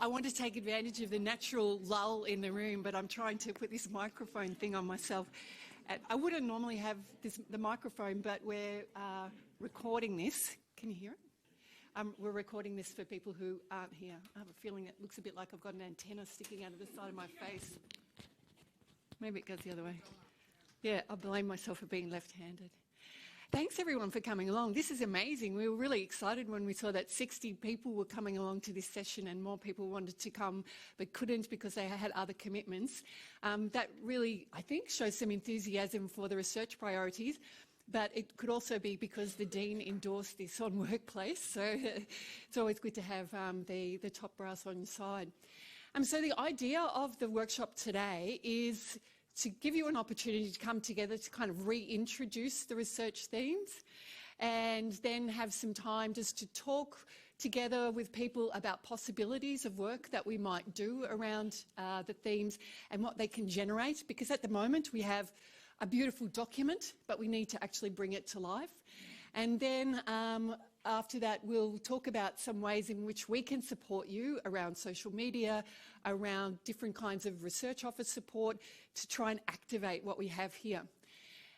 I want to take advantage of the natural lull in the room, but I'm trying to put this microphone thing on myself. I wouldn't normally have the microphone, but we're recording this. Can you hear it? We're recording this for people who aren't here. I have a feeling it looks a bit like I've got an antenna sticking out of the side of my face. Maybe it goes the other way. Yeah, I blame myself for being left-handed. Thanks everyone for coming along. This is amazing. We were really excited when we saw that 60 people were coming along to this session and more people wanted to come but couldn't because they had other commitments. That really, I think, shows some enthusiasm for the research priorities, but it could also be because the Dean endorsed this on Workplace, so it's always good to have the top brass on your side. So the idea of the workshop today is to give you an opportunity to come together to kind of reintroduce the research themes and then have some time just to talk together with people about possibilities of work that we might do around the themes and what they can generate, because at the moment we have a beautiful document, but we need to actually bring it to life. And then after that, we'll talk about some ways in which we can support you around social media, around different kinds of research office support to try and activate what we have here.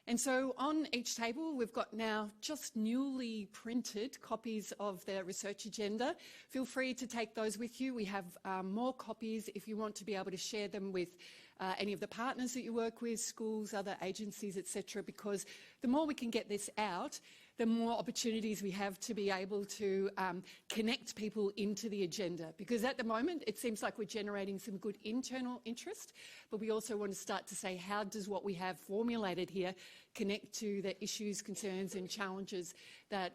And so on each table, we've got now just newly printed copies of the research agenda. Feel free to take those with you. We have more copies if you want to be able to share them with any of the partners that you work with, schools, other agencies, etc., because the more we can get this out, the more opportunities we have to be able to connect people into the agenda. Because at the moment, it seems like we're generating some good internal interest, but we also want to start to say, how does what we have formulated here connect to the issues, concerns and challenges that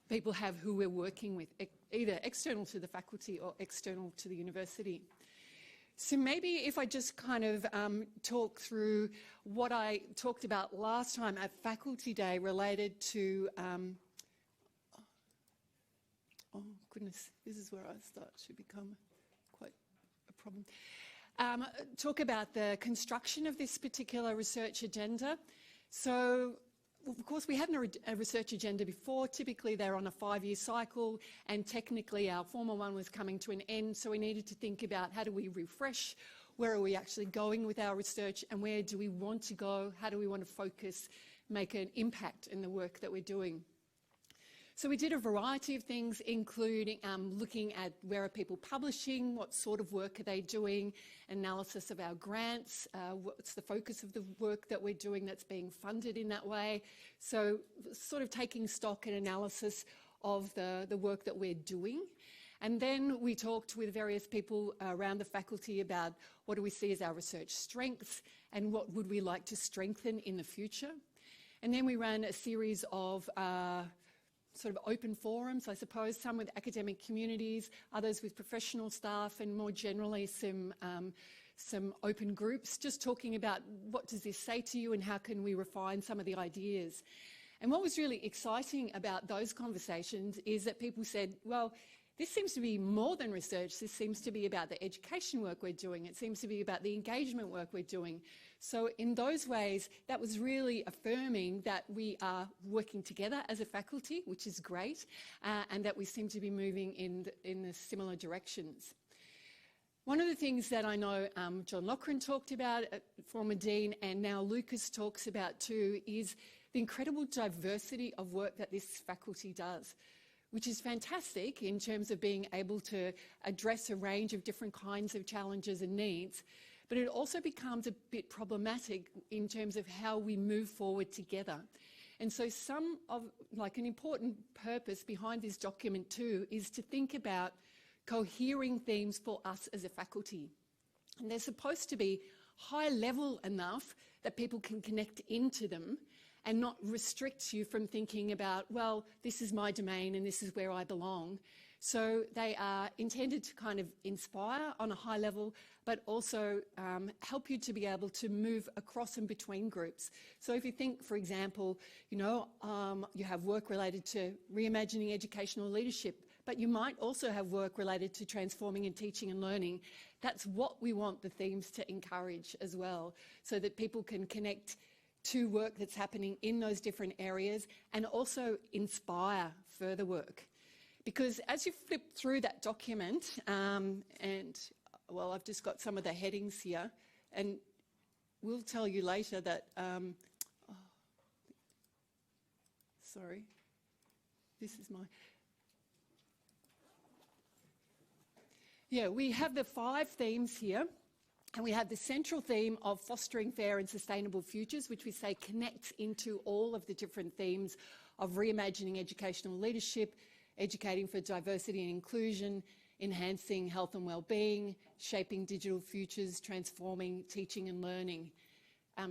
people have who we're working with, either external to the faculty or external to the university. So maybe if I just kind of talk through what I talked about last time at Faculty Day related to, oh goodness, this is where I start to become quite a problem. Talk about the construction of this particular research agenda. So, of course, we had a research agenda before. Typically, they're on a 5-year cycle, and technically our former one was coming to an end, so we needed to think about how do we refresh, where are we actually going with our research, and where do we want to go, how do we want to focus, make an impact in the work that we're doing. So we did a variety of things, including looking at where are people publishing, what sort of work are they doing, analysis of our grants, what's the focus of the work that we're doing that's being funded in that way. So sort of taking stock and analysis of the work that we're doing. And then we talked with various people around the faculty about what do we see as our research strengths and what would we like to strengthen in the future. And then we ran a series of sort of open forums, I suppose, some with academic communities, others with professional staff, and more generally some open groups, just talking about what does this say to you and how can we refine some of the ideas. And what was really exciting about those conversations is that people said, well, this seems to be more than research. This seems to be about the education work we're doing. It seems to be about the engagement work we're doing. So in those ways, that was really affirming that we are working together as a faculty, which is great, and that we seem to be moving in the similar directions. One of the things that I know John Loughran talked about, former Dean, and now Lucas talks about too, is the incredible diversity of work that this faculty does, which is fantastic in terms of being able to address a range of different kinds of challenges and needs, but it also becomes a bit problematic in terms of how we move forward together. And so an important purpose behind this document too is to think about cohering themes for us as a faculty. And they're supposed to be high level enough that people can connect into them and not restrict you from thinking about, well, this is my domain and this is where I belong. So they are intended to kind of inspire on a high level, but also help you to be able to move across and between groups. So if you think, for example, you have work related to reimagining educational leadership, but you might also have work related to transforming and teaching and learning. That's what we want the themes to encourage as well, so that people can connect to work that's happening in those different areas and also inspire further work. Because as you flip through that document, well, I've just got some of the headings here, and we'll tell you later that, sorry, this is my, yeah, we have the 5 themes here, and we have the central theme of fostering fair and sustainable futures, which we say connects into all of the different themes of reimagining educational leadership, educating for diversity and inclusion, enhancing health and well-being, shaping digital futures, transforming teaching and learning.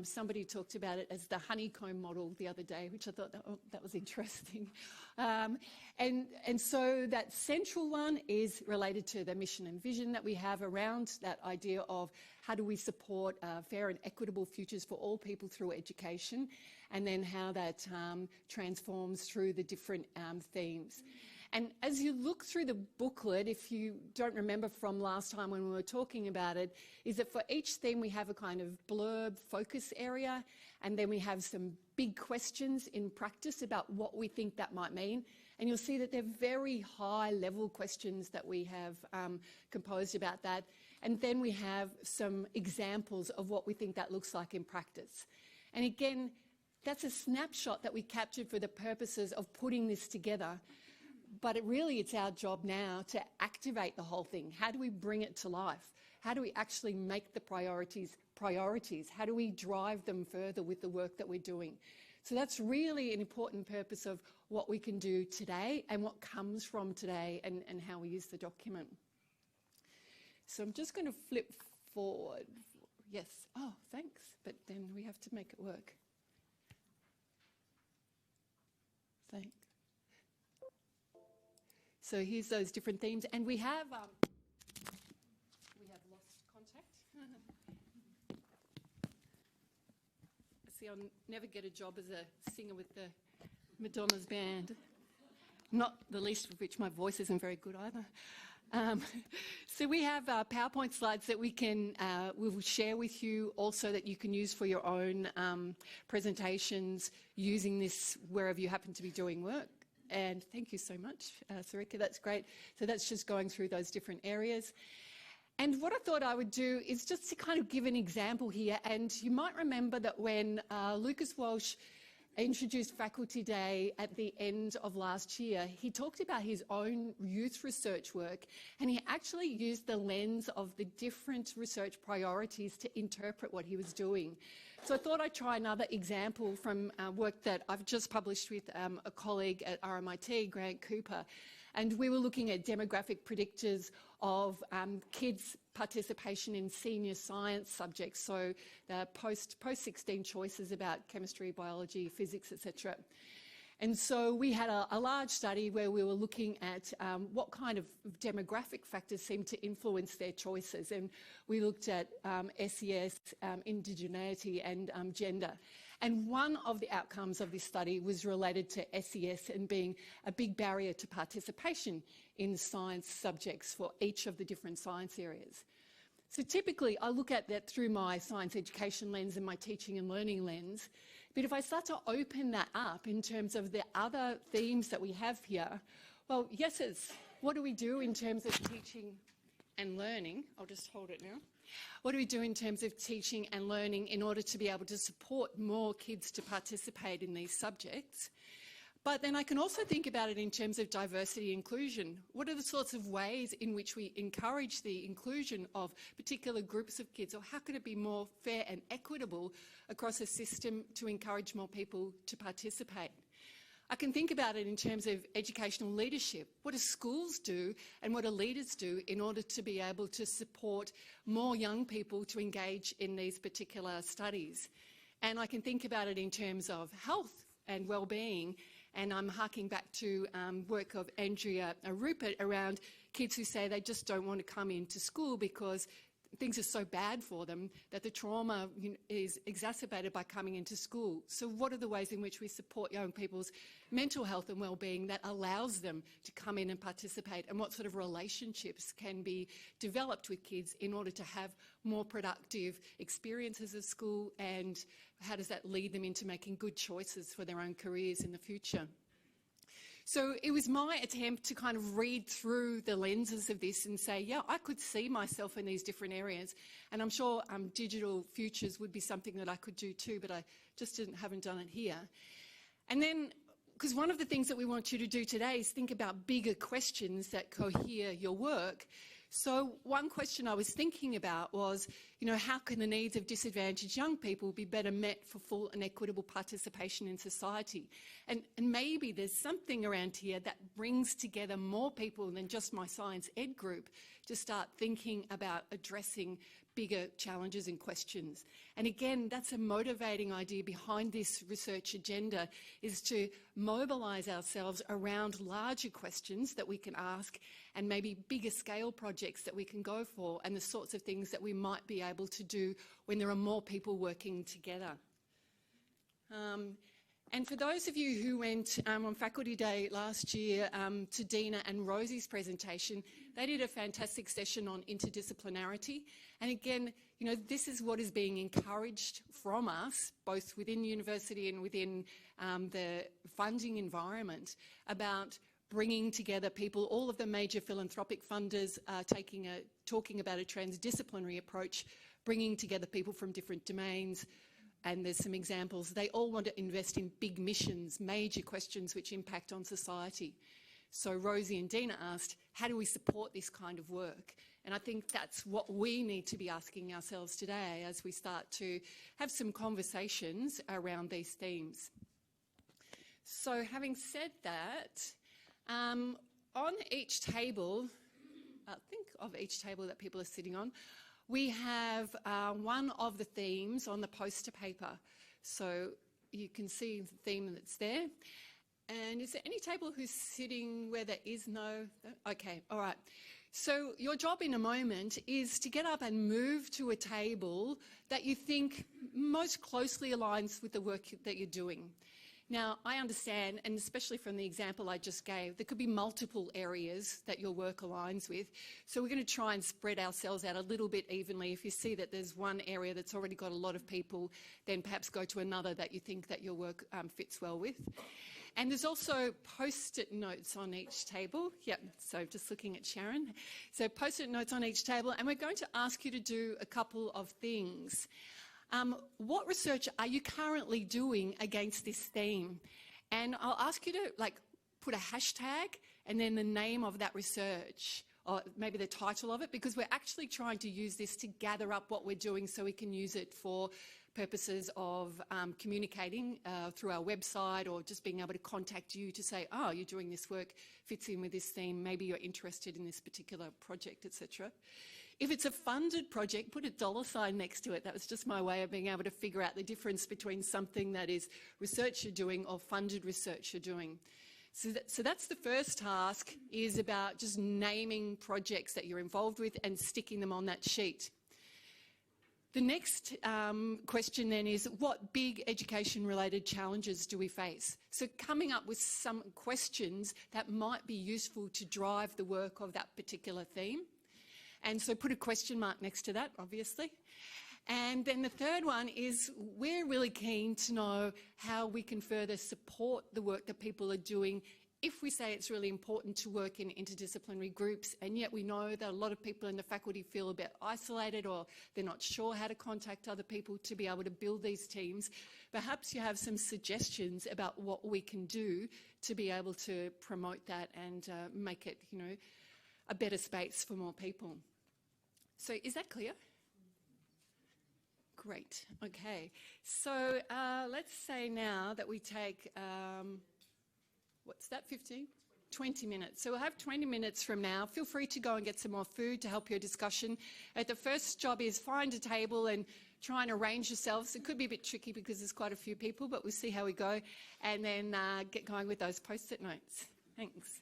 Somebody talked about it as the honeycomb model the other day, which I thought that was interesting. And so that central one is related to the mission and vision that we have around that idea of how do we support fair and equitable futures for all people through education, and then how that transforms through the different themes. And as you look through the booklet, if you don't remember from last time when we were talking about it, is that for each theme we have a kind of blurb focus area, and then we have some big questions in practice about what we think that might mean. And you'll see that they're very high level questions that we have composed about that. And then we have some examples of what we think that looks like in practice. And again, that's a snapshot that we captured for the purposes of putting this together. But it's our job now to activate the whole thing. How do we bring it to life? How do we actually make the priorities priorities? How do we drive them further with the work that we're doing? So that's really an important purpose of what we can do today and what comes from today, and how we use the document. So I'm just going to flip forward. Yes. Oh, thanks. But then we have to make it work. Thanks. So here's those different themes, and we have lost contact. See, I'll never get a job as a singer with the Madonna's band, not the least of which my voice isn't very good either. So we have PowerPoint slides that we will share with you, also that you can use for your own presentations, using this wherever you happen to be doing work. And thank you so much, Sarika, that's great. So that's just going through those different areas. And what I thought I would do is just to kind of give an example here. And you might remember that when Lucas Walsh introduced Faculty Day at the end of last year, he talked about his own youth research work, and he actually used the lens of the different research priorities to interpret what he was doing. So I thought I'd try another example from work that I've just published with a colleague at RMIT, Grant Cooper, and we were looking at demographic predictors of kids' participation in senior science subjects, so the post-16 choices about chemistry, biology, physics, etc. And so we had a large study where we were looking at what kind of demographic factors seem to influence their choices. And we looked at SES, indigeneity and gender. And one of the outcomes of this study was related to SES and being a big barrier to participation in science subjects for each of the different science areas. So typically I look at that through my science education lens and my teaching and learning lens. But if I start to open that up in terms of the other themes that we have here, well, yes, it's what do we do in terms of teaching and learning? I'll just hold it now. What do we do in terms of teaching and learning in order to be able to support more kids to participate in these subjects? But then I can also think about it in terms of diversity inclusion. What are the sorts of ways in which we encourage the inclusion of particular groups of kids, or how can it be more fair and equitable across a system to encourage more people to participate? I can think about it in terms of educational leadership. What do schools do and what do leaders do in order to be able to support more young people to engage in these particular studies? And I can think about it in terms of health and well-being. And I'm harking back to work of Andrea Rupert around kids who say they just don't want to come into school because things are so bad for them that the trauma is exacerbated by coming into school. So what are the ways in which we support young people's mental health and well-being that allows them to come in and participate, and what sort of relationships can be developed with kids in order to have more productive experiences of school, and how does that lead them into making good choices for their own careers in the future? So it was my attempt to kind of read through the lenses of this and say, yeah, I could see myself in these different areas. And I'm sure digital futures would be something that I could do too, but I just haven't done it here. And then, because one of the things that we want you to do today is think about bigger questions that cohere your work. So one question I was thinking about was, how can the needs of disadvantaged young people be better met for full and equitable participation in society? And maybe there's something around here that brings together more people than just my science ed group to start thinking about addressing bigger challenges and questions. And again, that's a motivating idea behind this research agenda, is to mobilise ourselves around larger questions that we can ask and maybe bigger scale projects that we can go for, and the sorts of things that we might be able to do when there are more people working together. And for those of you who went on Faculty Day last year to Dina and Rosie's presentation, they did a fantastic session on interdisciplinarity. And again, this is what is being encouraged from us, both within university and within the funding environment, about bringing together people. All of the major philanthropic funders are talking about a transdisciplinary approach, bringing together people from different domains. And there's some examples. They all want to invest in big missions, major questions which impact on society. So Rosie and Dina asked, how do we support this kind of work? And I think that's what we need to be asking ourselves today as we start to have some conversations around these themes. So having said that, on each table, think of each table that people are sitting on, we have one of the themes on the poster paper. So you can see the theme that's there. And is there any table who's sitting where there is no? Okay, all right. So your job in a moment is to get up and move to a table that you think most closely aligns with the work that you're doing. Now, I understand, and especially from the example I just gave, there could be multiple areas that your work aligns with. So we're going to try and spread ourselves out a little bit evenly. If you see that there's one area that's already got a lot of people, then perhaps go to another that you think that your work fits well with. And there's also post-it notes on each table. Yep, so just looking at Sharon. So post-it notes on each table, and we're going to ask you to do a couple of things. What research are you currently doing against this theme? And I'll ask you to put a hashtag and then the name of that research, or maybe the title of it, because we're actually trying to use this to gather up what we're doing so we can use it for purposes of communicating through our website, or just being able to contact you to say, oh, you're doing this work, fits in with this theme, maybe you're interested in this particular project, etc. If it's a funded project, put a $ next to it. That was just my way of being able to figure out the difference between something that is research you're doing or funded research you're doing. So that's the first task, is about just naming projects that you're involved with and sticking them on that sheet. The next question then is, what big education-related challenges do we face? So coming up with some questions that might be useful to drive the work of that particular theme. And so put a question mark next to that, obviously. And then the third one is, we're really keen to know how we can further support the work that people are doing if we say it's really important to work in interdisciplinary groups, and yet we know that a lot of people in the faculty feel a bit isolated, or they're not sure how to contact other people to be able to build these teams. Perhaps you have some suggestions about what we can do to be able to promote that and make it, a better space for more people. So is that clear? Great. Okay. So let's say now that we take, what's that, 15? 20 minutes. So we'll have 20 minutes from now. Feel free to go and get some more food to help your discussion. The first job is find a table and try and arrange yourselves. It could be a bit tricky because there's quite a few people, but we'll see how we go. And then get going with those post-it notes. Thanks.